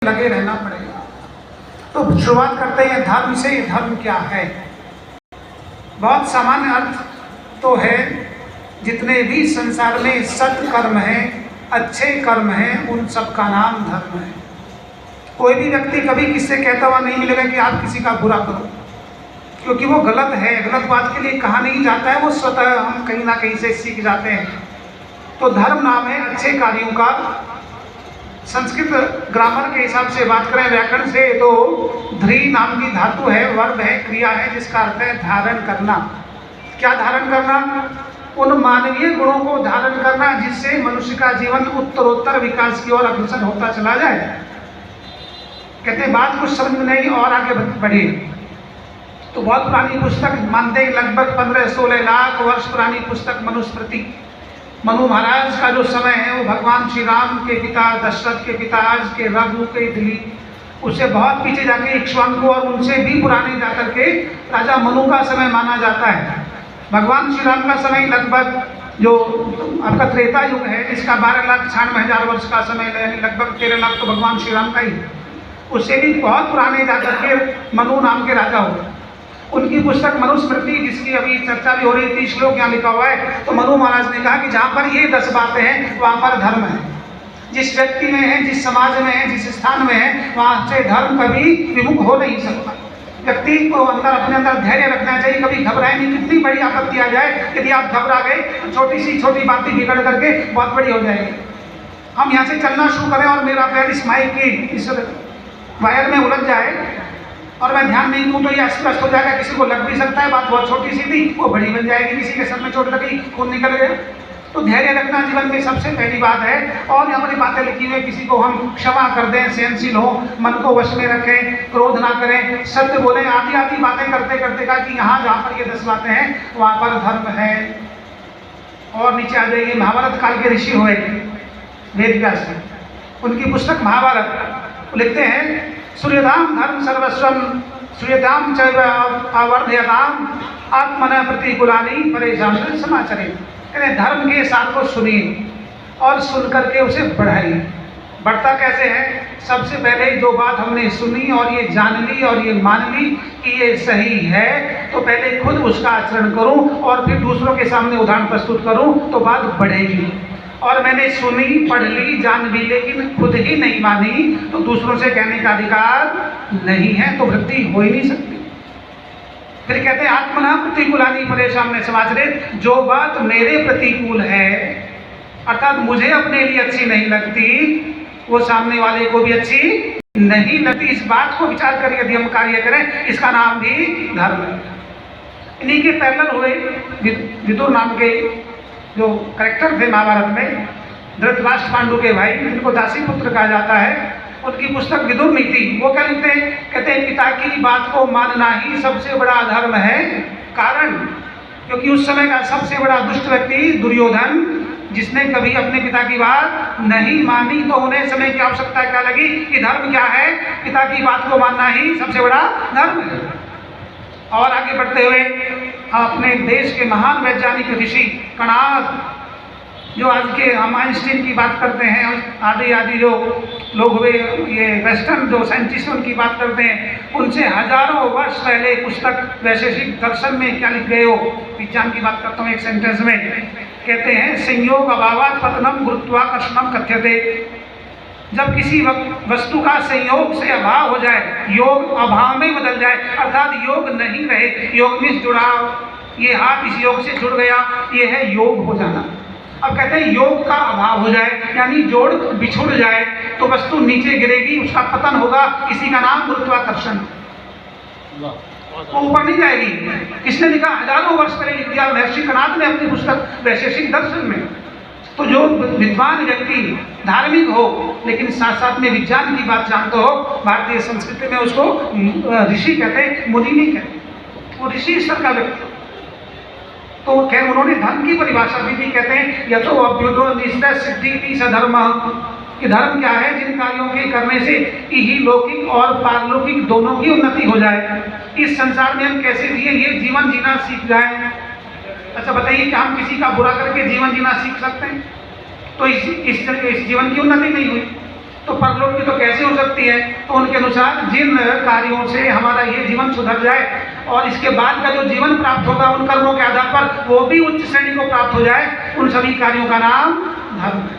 लगे रहना पड़ेगा। तो शुरुआत करते हैं धर्म से। धर्म क्या है? बहुत सामान्य अर्थ तो है, जितने भी संसार में सत्कर्म हैं, अच्छे कर्म हैं, उन सब का नाम धर्म है। कोई भी व्यक्ति कभी किससे कहता हुआ नहीं मिलेगा कि आप किसी का बुरा करो, क्योंकि वो गलत है। गलत बात के लिए कहा नहीं जाता है, वो स्वतः हम कहीं ना कहीं से सीख जाते हैं। तो धर्म नाम है अच्छे कार्यों का। संस्कृत ग्रामर के हिसाब से बात करें, व्याकरण से, तो ध्री नाम की धातु है, वर्ब है, क्रिया है, जिसका अर्थ है धारण करना। क्या धारण करना? उन मानवीय गुणों को धारण करना जिससे मनुष्य का जीवन उत्तरोत्तर विकास की ओर अग्रसर होता चला जाए। कहते हैं बात कुछ समझ में नहीं और आगे बढ़े। तो बहुत पुरानी पुस्तक मानते हैं, लगभग 15-16 लाख वर्ष पुरानी पुस्तक मनुस्मृति। मनु महाराज का जो समय है वो भगवान श्री राम के पिता दशरथ के पिता, आज के रघु के दिलीप, उससे बहुत पीछे जाके इक्ष्वाकु और उनसे भी पुराने जाकर के राजा मनु का समय माना जाता है। भगवान श्री राम का समय लगभग जो आपका त्रेता युग है, इसका 12,96,000 वर्ष का समय है, लगभग 13 लाख तो भगवान श्री राम का ही। उससे भी बहुत पुराने जाकर के मनु नाम के राजा हो। उनकी पुस्तक मनुस्मृति, जिसकी अभी चर्चा भी हो रही थी, श्लोक यहाँ लिखा हुआ है। तो मनु महाराज ने कहा कि जहाँ पर ये 10 बातें हैं वहाँ पर धर्म है। जिस व्यक्ति में है, जिस समाज में है, जिस स्थान में है, वहाँ से धर्म कभी विमुख हो नहीं सकता। व्यक्ति को अंदर अपने अंदर धैर्य रखना चाहिए, कभी घबराए नहीं। कितनी बड़ी आपत्ति आ जाए, यदि आप घबरा गए तो छोटी बातें बिगड़ करके बहुत बड़ी हो जाएगी। हम यहाँ से चलना शुरू करें और मेरा पैर इस माइक की इस वायर में उलझ जाए और मैं ध्यान नहीं दूँ तो ये अस्पष्ट हो जाएगा, किसी को लग भी सकता है। बात बहुत छोटी सी थी, वो बड़ी बन जाएगी। किसी के सर में चोट लगी, खून निकल गया। तो धैर्य रखना जीवन में सबसे पहली बात है। और यहाँ पर बातें लिखी हुई, किसी को हम क्षमा कर दें, सहनशील हो, मन को वश में रखें, क्रोध ना करें, सत्य बोलें, आदि बातें करते करते कहा कि यहाँ जहाँ पर ये 10 बातें हैं वहाँ पर धर्म है। और नीचे आ जाइए, महाभारत काल के ऋषि हुए वेद व्यास जी, उनकी पुस्तक महाभारत लिखते हैं, सूर्यधाम धर्म सर्वस्वम सूर्यधाम चैव आवर्धयताम आत्मना प्रतिकूलानि परेशान समाचरे। कहते धर्म के साथ को सुनिए और सुन करके उसे बढ़ाइए। बढ़ता कैसे है? सबसे पहले जो बात हमने सुनी और ये जान ली और ये मान ली कि ये सही है, तो पहले खुद उसका आचरण करूं और फिर दूसरों के सामने उदाहरण प्रस्तुत करूं तो बात बढ़ेगी। और मैंने सुनी, पढ़ ली, जान ली, लेकिन खुद ही नहीं मानी तो दूसरों से कहने का अधिकार नहीं है, तो वृद्धि हो ही नहीं सकती। फिर कहते हैं आत्मना प्रतिकूलानि परेशान समाचरे, जो बात मेरे प्रतिकूल है अर्थात मुझे अपने लिए अच्छी नहीं लगती, वो सामने वाले को भी अच्छी नहीं लगती। इस बात को विचार कर यदि हम कार्य करें, इसका नाम भी धर्म है। इन्हीं के पैरेलल हुए विदुर नाम के जो कैरेक्टर थे महाभारत में, धृतराष्ट्र पांडु के भाई, जिनको दासी पुत्र कहा जाता है, उनकी पुस्तक विदुर नीति। वो क्या लिखते हैं? कहते हैं पिता की बात को मानना ही सबसे बड़ा धर्म है। कारण, क्योंकि उस समय का सबसे बड़ा दुष्ट व्यक्ति दुर्योधन, जिसने कभी अपने पिता की बात नहीं मानी, तो उन्हें समय की आवश्यकता क्या लगी कि धर्म क्या है? पिता की बात को मानना ही सबसे बड़ा धर्म है। और आगे बढ़ते हुए अपने देश के महान वैज्ञानिक ऋषि कणाद, जो आज के हम आइंस्टीन की बात करते हैं, आदि जो लोग हुए, ये वेस्टर्न जो साइंटिस्ट उनकी बात करते हैं, उनसे हजारों वर्ष पहले पुस्तक वैशेषिक दर्शन में क्या लिख गए हो? विज्ञान की बात करता हूँ एक सेंटेंस में, कहते हैं संयोग अभावात् पतनम गुरुत्वाकर्षणम कथ्यते। जब किसी वस्तु का संयोग से अभाव हो जाए, योग अभाव में बदल जाए, अर्थात योग नहीं रहे, योग में जुड़ाव, ये हाथ इस योग से जुड़ गया, ये है योग हो जाना। अब कहते हैं योग का अभाव हो जाए, यानी जोड़ बिछुड़ जाए, तो वस्तु नीचे गिरेगी, उसका पतन होगा। इसी का नाम गुरुत्वाकर्षण। वो ऊपर नहीं जाएगी। किसने लिखा? हजारों वर्ष पहले लिख दिया महर्षि कणाद ने अपनी पुस्तक वैशेषिक दर्शन में। तो जो विद्वान व्यक्ति धार्मिक हो लेकिन साथ साथ में विज्ञान की बात जानते हो, भारतीय संस्कृति में उसको ऋषि कहते हैं, मुनि नहीं कहते। वो ऋषि स्तर का व्यक्ति। तो खैर उन्होंने धर्म की परिभाषा भी कहते हैं, यतो अभ्युदो निष्ठा सिद्धि सधर्म, कि धर्म क्या है? जिन कार्यों के करने से ही लौकिक और पारलौकिक दोनों की उन्नति हो जाए। इस संसार में हम कैसे जिए, ये जीवन जीना सीख जाए। अच्छा बताइए कि हम किसी का बुरा करके जीवन जीना सीख सकते हैं? तो इस जीवन की उन्नति नहीं हुई। तो परलोक की तो कैसे हो सकती है? तो उनके अनुसार जिन कार्यों से हमारा ये जीवन सुधर जाए और इसके बाद का जो जीवन प्राप्त होगा उन कर्मों के आधार पर वो भी उच्च श्रेणी को प्राप्त हो जाए, उन सभी कार्यों का नाम धर्म है।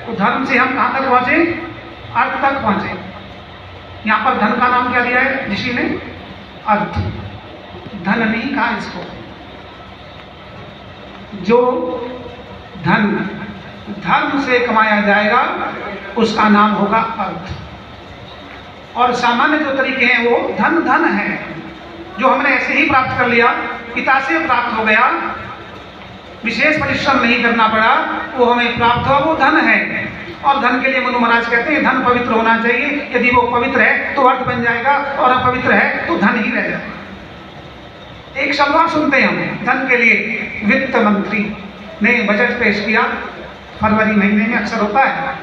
तो धर्म से हम कहाँ तक पहुंचे? अर्थ तक पहुंचे। यहाँ पर धन का नाम क्या दिया है ऋषि ने? अर्थ। धन नहीं कहा इसको। जो धन धर्म से कमाया जाएगा उसका नाम होगा अर्थ। और सामान्य जो तरीके हैं वो धन धन है, जो हमने ऐसे ही प्राप्त कर लिया, पिता से प्राप्त हो गया, विशेष परिश्रम नहीं करना पड़ा, वो हमें प्राप्त हुआ, वो धन है। और धन के लिए मनु महाराज कहते हैं धन पवित्र होना चाहिए। यदि वो पवित्र है तो अर्थ बन जाएगा, और अपवित्र है तो धन ही रह जाएगा। एक शब्द और सुनते हैं हम धन के लिए। वित्त मंत्री ने बजट पेश किया, फरवरी महीने में अक्सर होता है।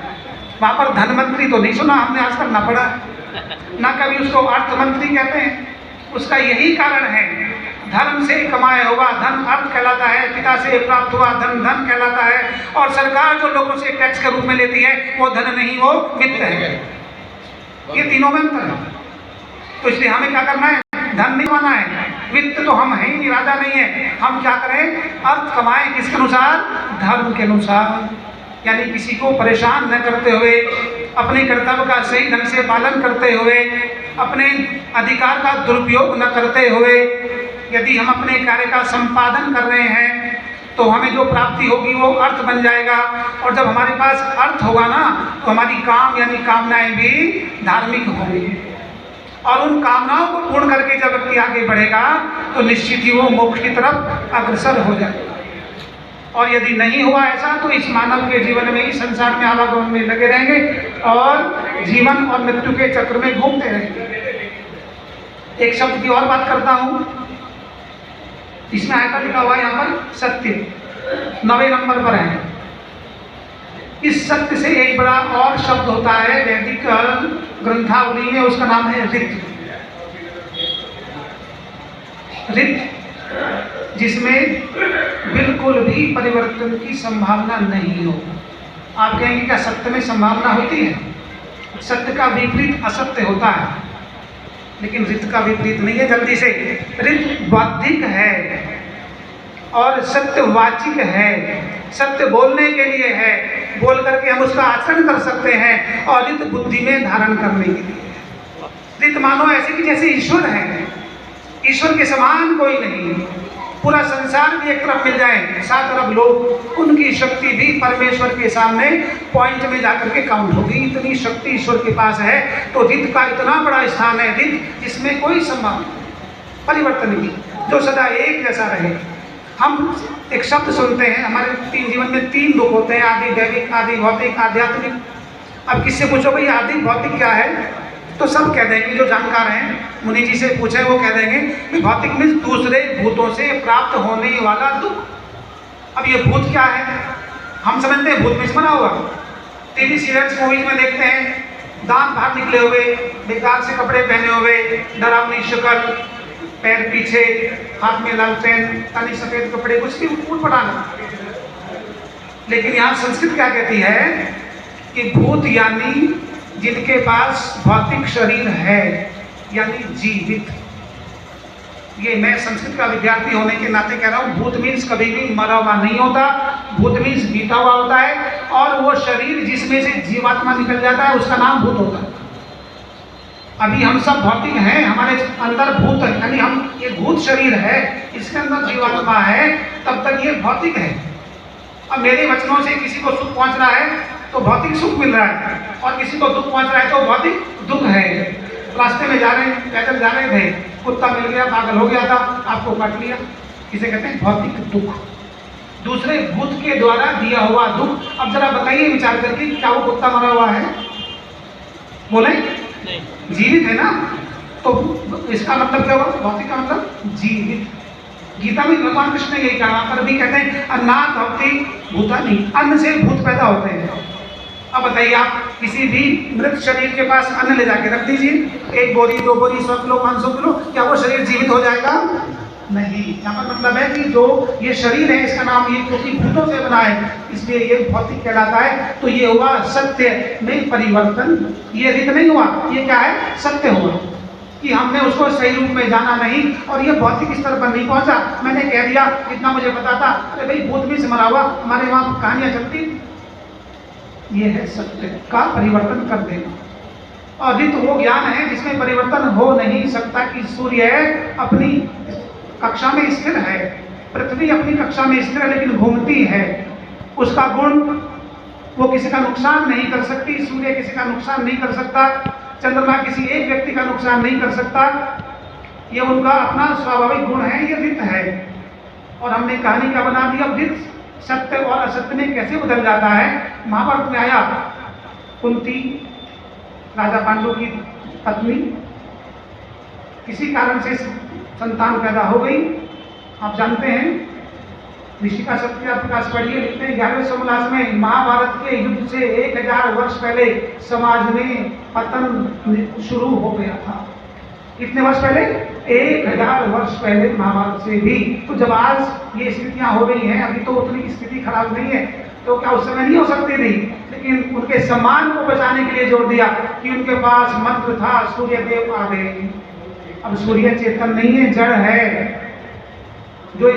वहां पर धन मंत्री तो नहीं सुना हमने आज तक, ना पढ़ा, ना कभी उसको अर्थ मंत्री कहते हैं। उसका यही कारण है, धर्म से कमाया हुआ धन अर्थ कहलाता है, पिता से प्राप्त हुआ धन धन कहलाता है, और सरकार जो लोगों से टैक्स के रूप में लेती है वो धन नहीं, वो वित्त है। ये तीनों में अंतर है। तो इसलिए हमें क्या करना है? धन नहीं कमाना है। वित्त तो हम है ही नहीं, राजा नहीं है। हम क्या करें? अर्थ कमाएं। किसके अनुसार? धर्म के अनुसार। यानी किसी को परेशान न करते हुए, अपने कर्तव्य का सही ढंग से पालन करते हुए, अपने अधिकार का दुरुपयोग न करते हुए, यदि हम अपने कार्य का संपादन कर रहे हैं तो हमें जो प्राप्ति होगी वो अर्थ बन जाएगा। और जब हमारे पास अर्थ होगा ना तो हमारी काम यानी कामनाएं भी धार्मिक होंगी, और उन कामनाओं को पूर्ण करके जब व्यक्ति आगे बढ़ेगा तो निश्चित ही वो मोक्ष की तरफ अग्रसर हो जाएगा। और यदि नहीं हुआ ऐसा तो इस मानव के जीवन में, इस संसार में आवागमन में लगे रहेंगे और जीवन और मृत्यु के चक्र में घूमते रहेंगे। एक शब्द की और बात करता हूं, इसमें आयता लिखा हुआ है यहाँ पर सत्य, 9वें नंबर पर है। इस सत्य से एक बड़ा और शब्द होता है वैदिक ग्रंथावली में, उसका नाम है ऋत। ऋत जिसमें बिल्कुल भी परिवर्तन की संभावना नहीं हो। आप कहेंगे क्या सत्य में संभावना होती है? सत्य का विपरीत असत्य होता है, लेकिन ऋत का विपरीत नहीं है। जल्दी से, ऋत बौद्धिक है और सत्यवाचिक है, सत्य बोलने के लिए है, बोल करके हम उसका आचरण कर सकते हैं। और ऋत बुद्धि में धारण करने के लिए। ऋत मानो ऐसे कि जैसे ईश्वर है, ईश्वर के समान कोई नहीं। पूरा संसार भी एक तरफ मिल जाए, 7 अरब लोग, उनकी शक्ति भी परमेश्वर के सामने पॉइंट में जाकर के काउंट होगी। इतनी शक्ति ईश्वर के पास है। तो ऋत का इतना बड़ा स्थान है, ऋत जिसमें कोई संभावना परिवर्तन नहीं, जो सदा एक जैसा रहे। हम एक शब्द सुनते हैं, हमारे जीवन में 3 दुख होते हैं, आदि दैविक, आदि भौतिक, आध्यात्मिक। अब किससे पूछो भाई आदि भौतिक क्या है, तो सब कह देंगे, जो जानकार हैं मुनि जी से पूछे वो कह देंगे कि भौतिक मीन्स दूसरे भूतों से प्राप्त होने वाला दुख। अब ये भूत क्या है? हम समझते हैं भूत मीन्स बना हुआ। टीवी सीरियल्स मूवीज में देखते हैं, दांत बाहर निकले हुए, बेकार से कपड़े पहने हुए, डरावनी शक्ल, पैर पीछे, हाथ में लालटेन, काली सफेद कपड़े, कुछ भी ऊट पटाना। लेकिन यहाँ संस्कृत क्या कहती है कि भूत यानी जिनके पास भौतिक शरीर है, यानी जीवित। ये मैं संस्कृत का विद्यार्थी होने के नाते कह रहा हूँ, भूत मीन्स कभी भी मरा हुआ नहीं होता, भूत मीन्स बीता हुआ होता है। और वो शरीर जिसमें से जीवात्मा निकल जाता है उसका नाम भूत होता है। अभी हम सब भौतिक हैं, हमारे अंदर भूत है, यानी हम ये भूत शरीर है, इसके अंदर जीवात्मा है, तब तक ये भौतिक है। अब मेरे वचनों से किसी को सुख पहुंच रहा है तो भौतिक सुख मिल रहा है, और किसी को दुख पहुंच रहा है तो भौतिक दुख है। रास्ते में जा रहे हैं, पैदल जा रहे थे, कुत्ता मिल गया, पागल हो गया था, आपको काट लिया, इसे कहते हैं भौतिक दुख, दूसरे भूत के द्वारा दिया हुआ दुख। अब जरा बताइए विचार करके, क्या वो कुत्ता मरा हुआ है? बोले जीवित है ना, तो इसका मतलब क्या हुआ? भौतिक का मतलब जीवित। गीता में भगवान कृष्ण ने यही कहा, पर भी कहते हैं अन्नात् भवति भूतानि, अन्न से भूत पैदा होते हैं। अब बताइए, आप किसी भी मृत शरीर के पास अन्न ले जाके रख दीजिए, 1 बोरी 2 बोरी 100 किलो 500 किलो, क्या वो शरीर जीवित हो जाएगा? नहीं। यहाँ पर मतलब है कि जो ये शरीर है इसका नाम ये क्योंकि भूतों से बना है इसलिए ये भौतिक कहलाता है। तो ये हुआ सत्य में परिवर्तन, ये रित नहीं हुआ, ये क्या है, सत्य हुआ कि हमने उसको सही रूप में जाना नहीं और ये भौतिक स्तर पर नहीं पहुंचा। मैंने कह दिया इतना मुझे पता था, अरे भाई भूत भी से मरा हुआ, हमारे वहां कहानियां चलती। ये है सत्य का परिवर्तन कर देना। और रित वो ज्ञान है जिसमें परिवर्तन हो नहीं सकता कि सूर्य अपनी कक्षा में स्थिर है, पृथ्वी अपनी कक्षा में स्थिर है लेकिन घूमती है, उसका गुण वो किसी का नुकसान नहीं कर सकती, सूर्य किसी का नुकसान नहीं कर सकता, चंद्रमा किसी एक व्यक्ति का नुकसान नहीं कर सकता। ये उनका अपना स्वाभाविक गुण है, ये रित है। और हमने कहानी क्या बना दी। अब रित सत्य और असत्य में कैसे बदल जाता है। महाभारत में आया, कुंती राजा पांडु की पत्नी, किसी कारण से संतान पैदा हो गई। आप जानते हैं ऋषिका सत्या प्रकाश पढ़िए, लिखते हैं 11वें सोमनाथ में महाभारत के युद्ध से 1000 वर्ष पहले समाज में पतन शुरू हो गया था। कितने वर्ष पहले, 1000 वर्ष पहले महाभारत से भी। तो जब आज ये स्थितियां हो गई हैं, अभी तो उतनी स्थिति खराब नहीं है, तो क्या उस समय नहीं हो सकती थी। लेकिन उनके सम्मान को बचाने के लिए जोर दिया कि उनके पास मंत्र था, सूर्य देव आ गए। अब सूर्य चेतन नहीं है, जड़ है। जो